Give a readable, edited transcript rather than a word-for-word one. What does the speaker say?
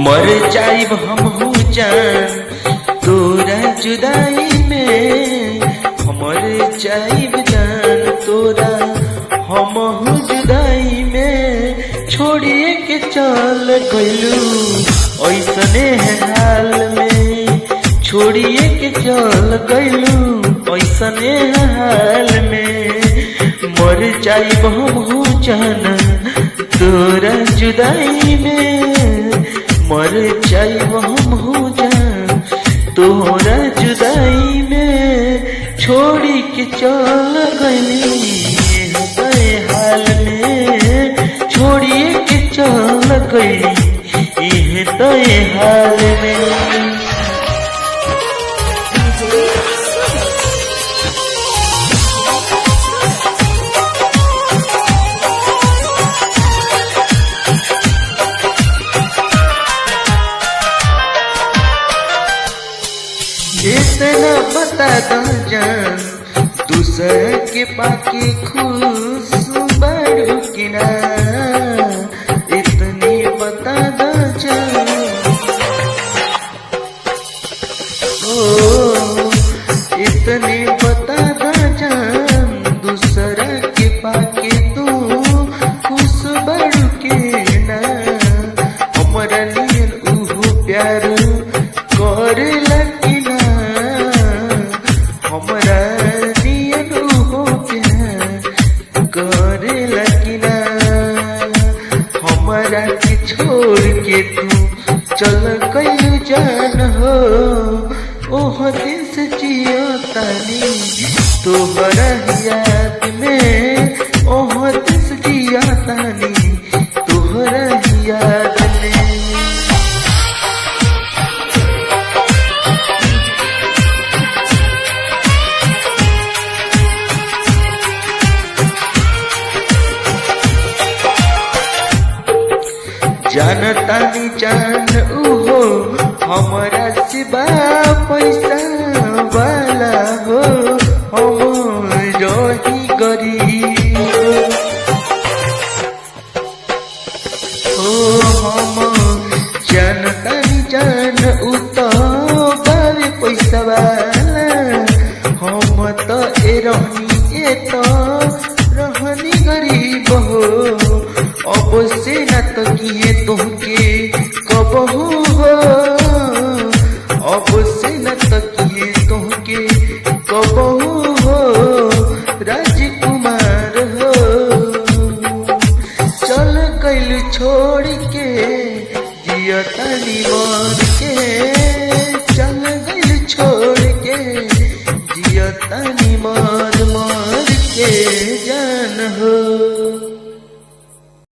मर जाइब हमहू जान तोरा जुदाई में, मर जाइब जान तोरा हमहू जुदाई में। छोड़िए के चल गइलू ऐसने हाल में, छोड़िए के चल गइलू ऐसने हाल में। मर जाइब हमहू जान तोरा जुदाई में, मर जाइब हमहू जान तोरा जुदाई में। छोड़ी के चल गइली हाल में, छोड़िए के चल गइली हाल में। इतना बता दो जान दूसर के पाके खुश बड़ू कि ना, इतनी बता दो जान। ओ इतनी बता दो जान दूसर के पाके तू खुश बड़ू कि ना। हमारा नियन उहु प्यार कर लगी ना, हमरा नियन हो प्यार करे लगी ना। हमरा के छोड़ के तू चल गइलू जान हो, ओह दिन से जियो तानी तोहरा याद में, ओह दिन से जियो तानी तोहरा याद में। जानतानी जान उहो हमरा सिवा पैसा वाला हो, हम रही गरीब हो। हम जानतानी जान उ तो बारे पैसा वाला, हम तो रहनी गरीब हो। अब से न तो किए तुमके कबहू हो, अब से न तो किए तुमके कबहू हो। राजकुमार हो चल गइल छोड़ के जियतानी